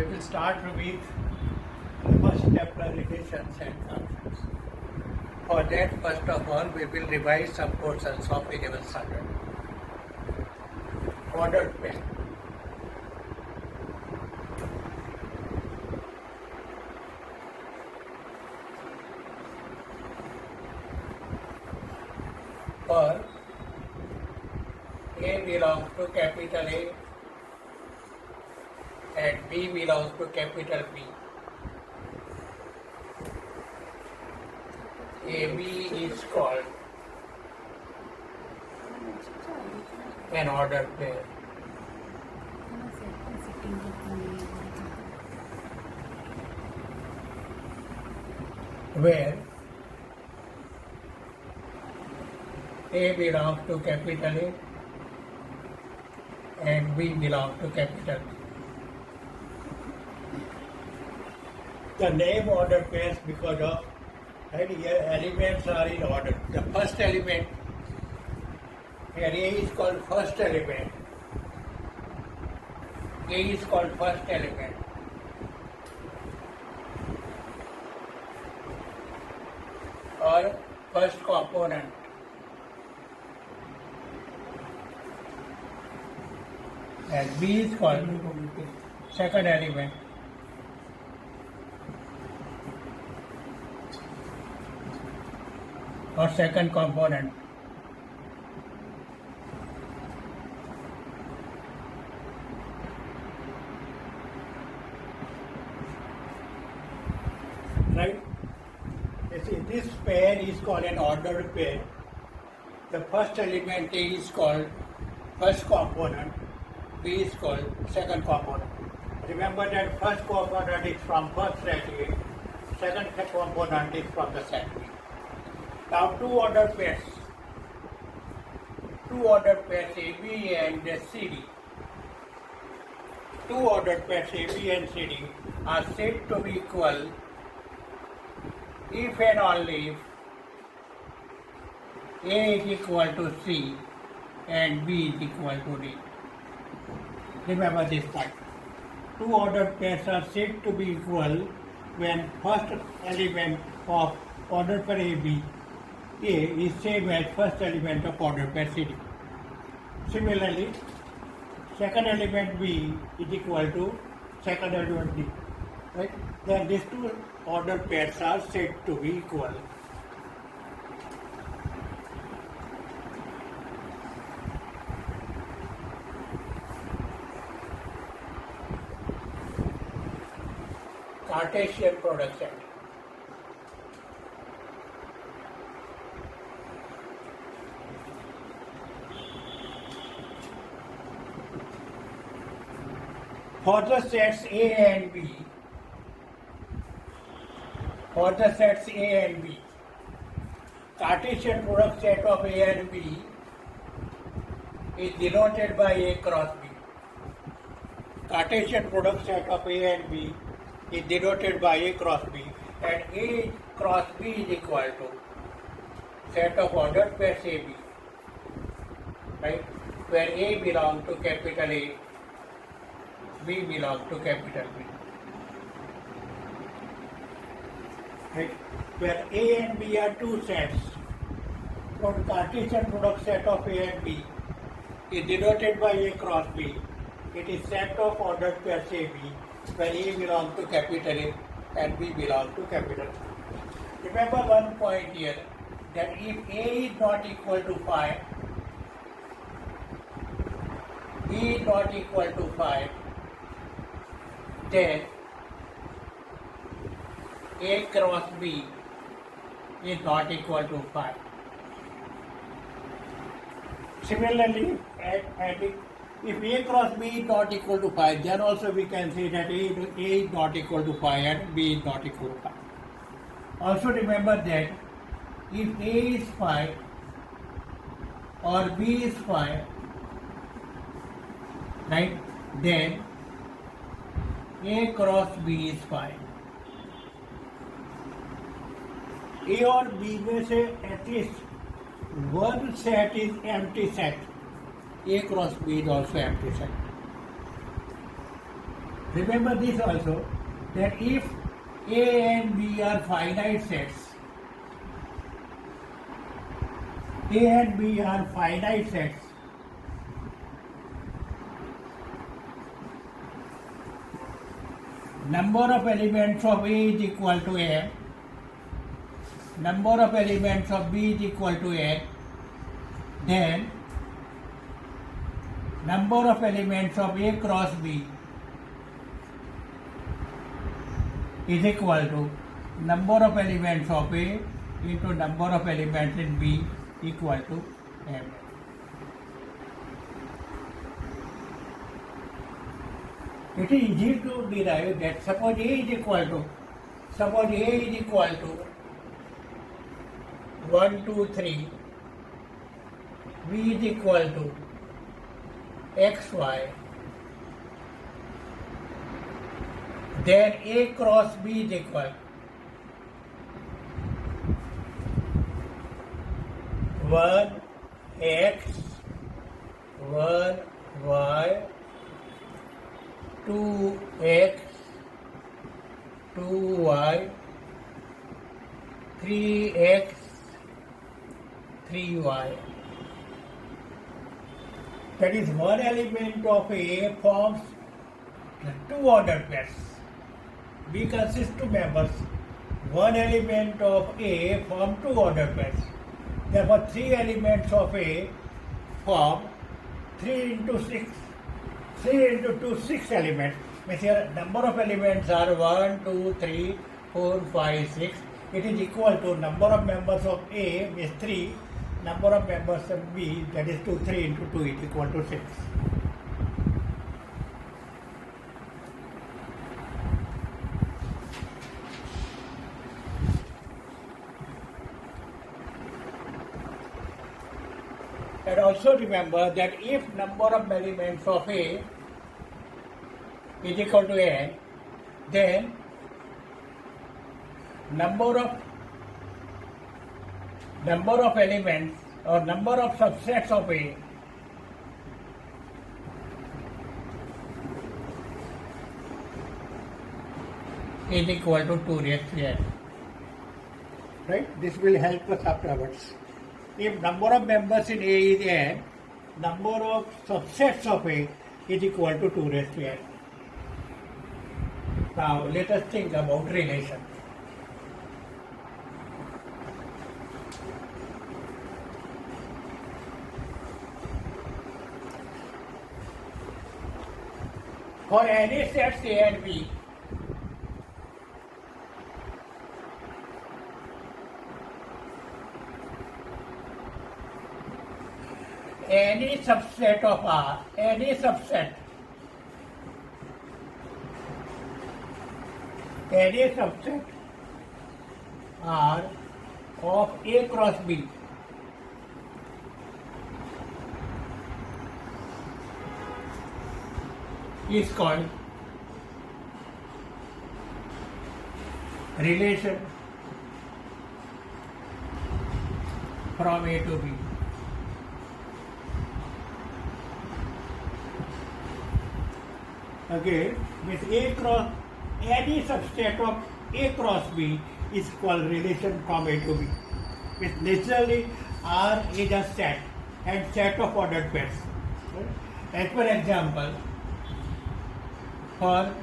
we will start with first step revisions and functions. For that, first of all, we will revise some portions of 11th standard. Ordered pair. For A belongs to capital A and B belongs to capital B. AB is called an ordered pair. Where A belongs to capital A and B belongs to capital B. The name order pairs because of here elements are in order. The first element, here A is called first element. A is called first element. Or first component. And B is called second element. Or second component. Right? You see, this pair is called an ordered pair. The first element A is called first component, B is called second component. Remember that first component is from first set A, second component is from the set B. Now two ordered pairs AB and CD. Two ordered pairs AB and CD are said to be equal if and only if A is equal to C and B is equal to D. Remember this point. Two ordered pairs are said to be equal when first element of ordered pair AB A is same as first element of ordered pair CD. Similarly, second element B is equal to second element D. Right? Then these two ordered pairs are said to be equal. Cartesian product set. For the sets A and B, Cartesian product set of A and B is denoted by A cross B. Cartesian product set of A and B is denoted by A cross B, and A cross B is equal to set of ordered pairs AB, right? Where A belongs to capital A, B belongs to capital B. Right? Where A and B are two sets, from Cartesian product set of A and B is denoted by A cross B. It is set of ordered pairs AB, where A belongs to capital A and B belongs to capital B. Remember one point here, that if A is not equal to 5, B is not equal to 5, then A cross B is not equal to 5. Similarly, if A cross B is not equal to 5, then also we can say that A is not equal to 5 and B is not equal to 5. Also remember that if A is 5 or B is 5, right, then A cross B is 5. A और B में से at least one set is empty set. A cross B is also empty set. Remember this also, that if A and B are finite sets, A and B are finite sets, number of elements of A is equal to M, number of elements of B is equal to N, then number of elements of A cross B is equal to number of elements of A into number of elements in B equal to M. It is easy to derive that suppose A is equal to 1, 2, 3, B is equal to X, Y, then A cross B is equal 1 X, 1 Y, 2 X, 2 Y, 3 X, 3 Y. That is, one element of A forms two ordered pairs. B consists two members. One element of A forms two ordered pairs. Therefore, three elements of A form 3 into 6. 3 into 2, 6 elements. Means here number of elements are 1, 2, 3, 4, 5, 6. It is equal to number of members of A is 3. Number of members of B, that is 2, 3 into 2 is equal to 6. And also remember that if number of elements of A is equal to N, then number of elements or number of subsets of A is equal to 2 raised to N. Right? This will help us afterwards. If number of members in A is N, number of subsets of A is equal to 2 raised to N. Now let us think about relation. For any sets A and B, any subset of R, any subset R of A cross B is called relation from A to B. Okay, with A cross, any subset of A cross B is called relation from A to B. With naturally R is a set and set of ordered pairs. As per example, for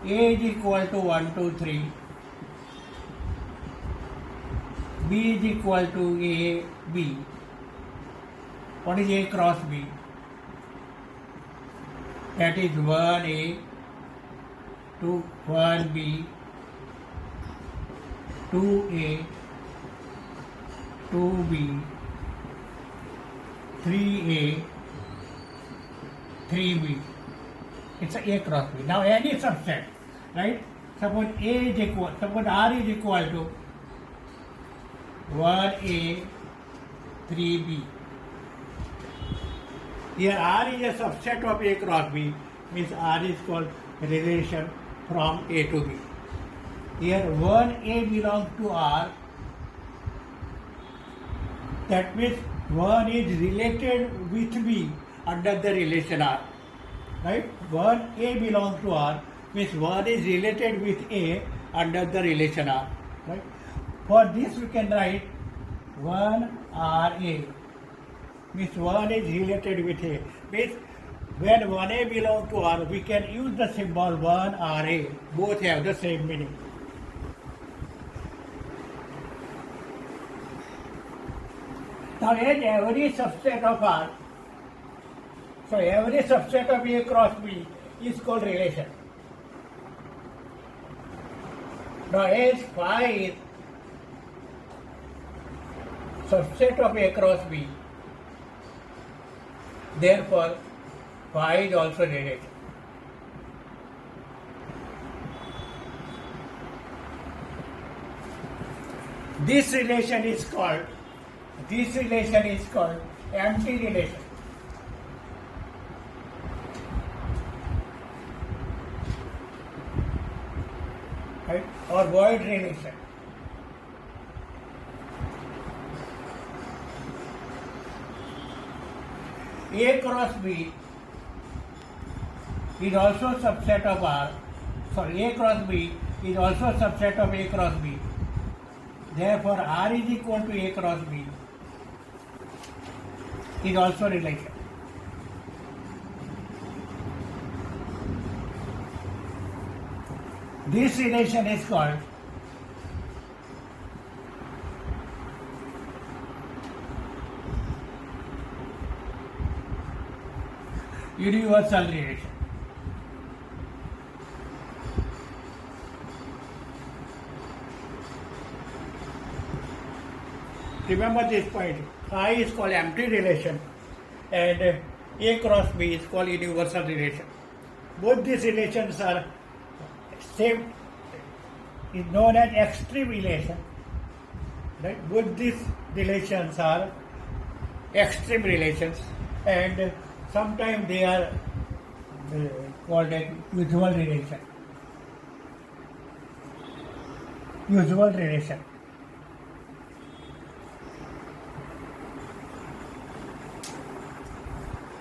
A is equal to 1, 2, 3, B is equal to A, B. What is A cross B? That is 1A to 1B, 2A, 2B, 3A, 3B. It's a cross B. Now any subset, right? Suppose R is equal to 1A, 3B. Here R is a subset of A cross B, means R is called relation from A to B. Here 1A belongs to R, that means 1 is related with B under the relation R. right? 1A belongs to R means 1 is related with A under the relation R, right? For this we can write 1RA means 1 is related with A. Means when 1A belongs to R, we can use the symbol 1RA. Both have the same meaning. Now, as every subset of R, so every subset of A cross B is called relation. Now, as phi is subset of A cross B, therefore phi is also relation. This relation is called empty relation. Right? Or void relation. A cross B is also subset of R. Sorry, A cross B is also subset of A cross B. Therefore, R is equal to A cross B is also relation. This relation is called universal relation. Remember this point. I is called empty relation and A cross B is called universal relation. Both these relations are same, is known as extreme relation. Right? Both these relations are extreme relations and sometimes they are called a usual relation. Usual relation.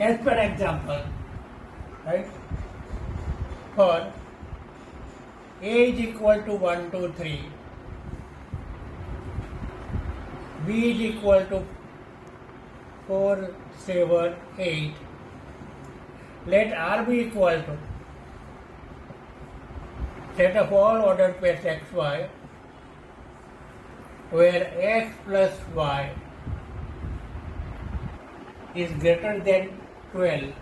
As per example, right? For A is equal to 1, 2, 3, B is equal to 4, 7, 8. Let R be equal to set of all ordered pairs x, y, where x plus y is greater than 12.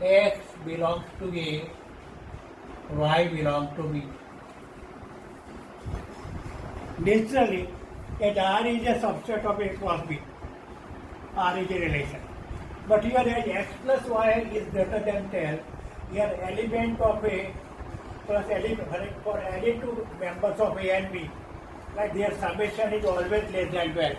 X belongs to A, y belongs to B. Naturally, that R is a subset of A cross B. R is a relation. But here as x plus y is greater than 12, here element of A plus element for any two members of A and B, like their summation is always less than 12.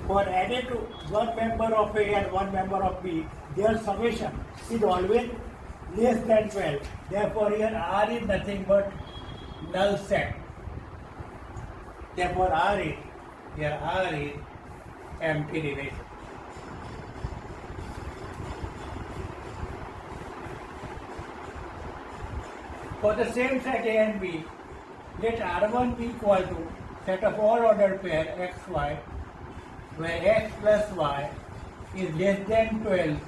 For any two, one member of A and one member of B, their summation is always less than 12. Therefore, here R is nothing but null set. Therefore, R is empty relation. For the same set A and B, let R1 be equal to set of all ordered pair x, y, where x plus y is less than 12.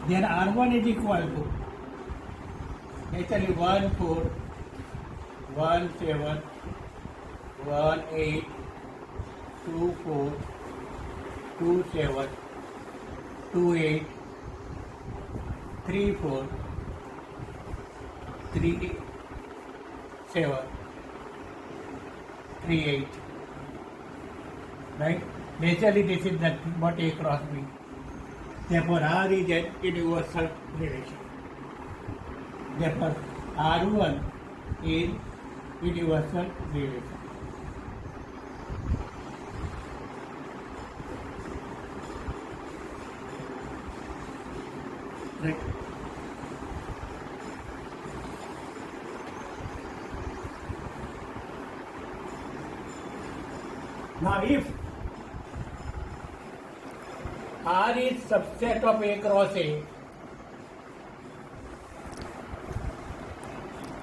Then R1 is equal to actually 1, 4, 1, 7, 1, 8, 2, 4, 2, 7, 2, 8, 3, 4, 3, 7, 3, 8. Right? Naturally, this is nothing but A cross B. Therefore, R is a universal relation. Therefore, R1 is universal relation. Right. Now if R is subset of A cross A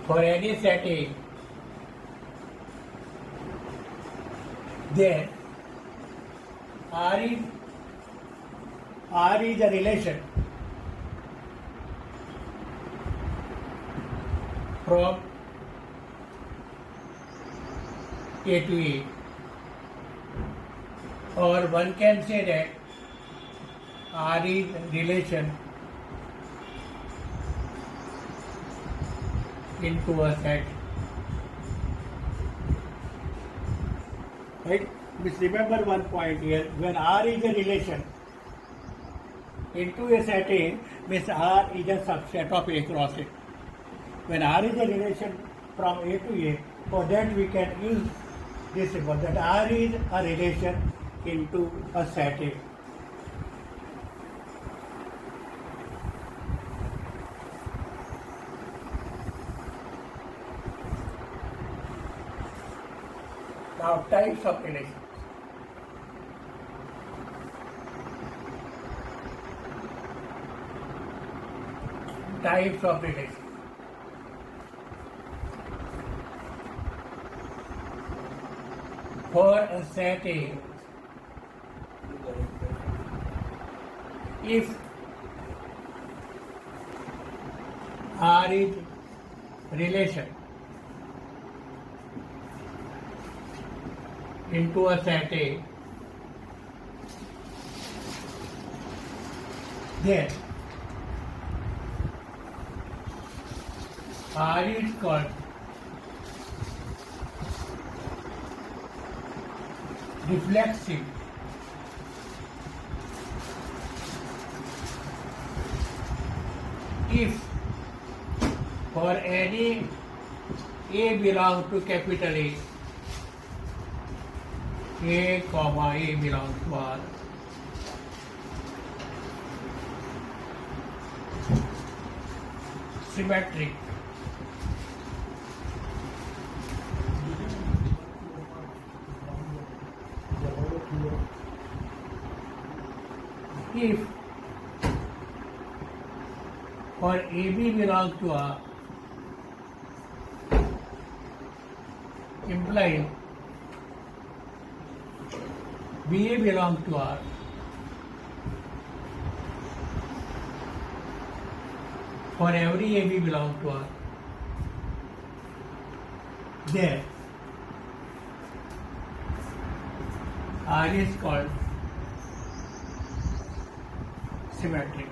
for any set A, then R is a relation from A to A, or one can say that R is relation into a set. Right? Just remember one point here. When R is a relation into a set A, means R is a subset of A cross A. When R is a relation from A to A, for that we can use this symbol, that R is a relation into a set A. Now, types of relations. Types of relations. For a set A, if R is relation into a set A, then R is called reflexive if for any A belongs to capital A comma A belongs to R, symmetric if for AB belongs to R, implies BA belongs to R, for every AB belongs to R, then R is called symmetric.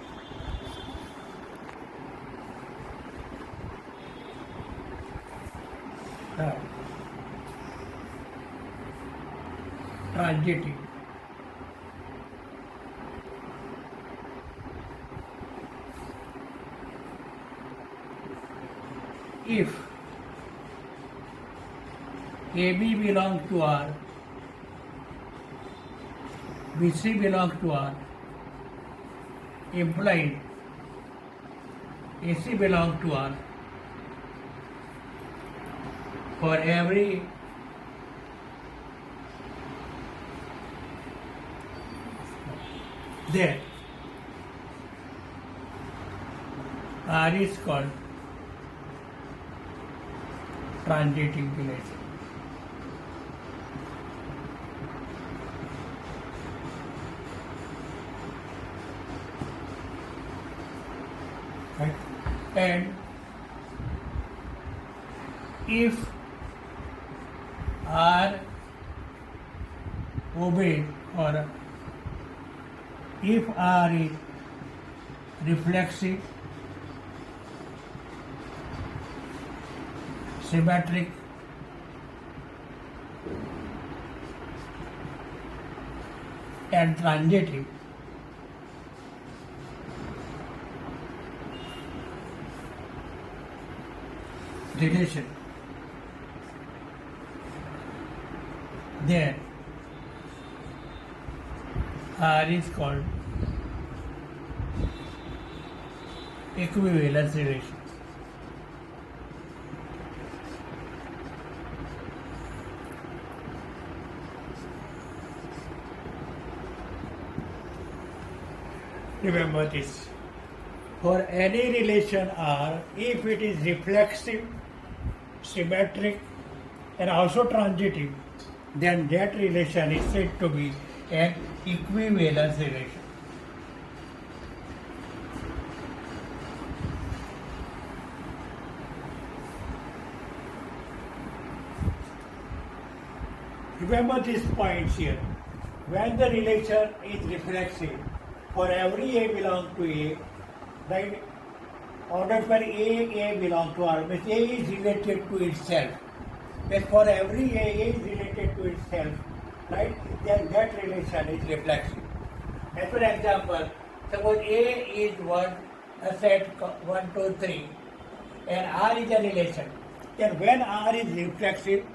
Transitive. If AB belongs to R, BC belongs to R, implied AC belongs to R, for every then R is called transitive relation. Right? And if R obeys, or if R is reflexive, symmetric, and transitive, relation, then R is called equivalence relation. Remember this. For any relation R, if it is reflexive, symmetric, and also transitive, then that relation is said to be an equivalence relation. Remember these points here. When the relation is reflexive, for every A belong to A, right? Ordered by A belong to R, means A is related to itself. Means for every A is related to itself, right? Then that relation is reflexive. As for example, suppose A is a set 1, 2, 3, and R is a relation. Then when R is reflexive,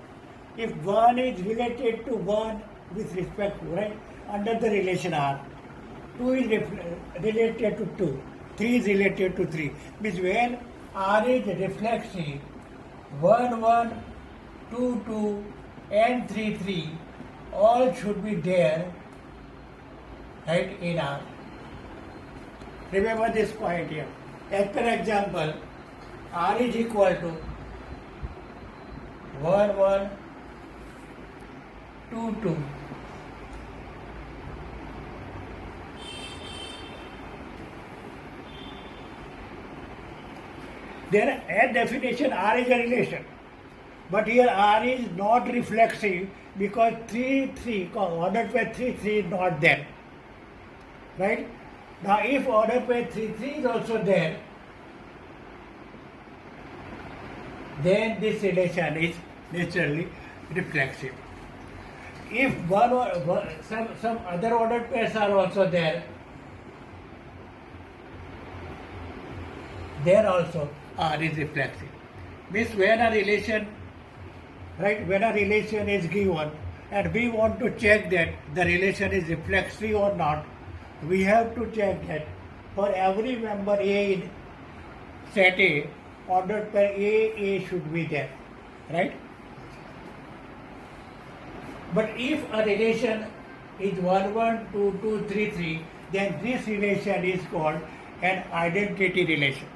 if 1 is related to 1 with respect to, right, under the relation R, 2 is related to 2, 3 is related to 3. Means when R is reflexive, 1, 1, 2, 2, and 3, 3, all should be there, right, in R. Remember this point here. As per example, R is equal to 1, 1, 2, 2. Then, as definition, R is a relation. But here R is not reflexive because 3, 3, ordered by 3, 3 is not there. Right? Now, if ordered by 3, 3 is also there, then this relation is naturally reflexive. If some other ordered pairs are also there, there also R is reflexive. Means when a relation, right, when a relation is given and we want to check that the relation is reflexive or not, we have to check that for every member A in set A, ordered pair A should be there, right? But if a relation is 1, 1, 2, 2, 3, 3, then this relation is called an identity relation.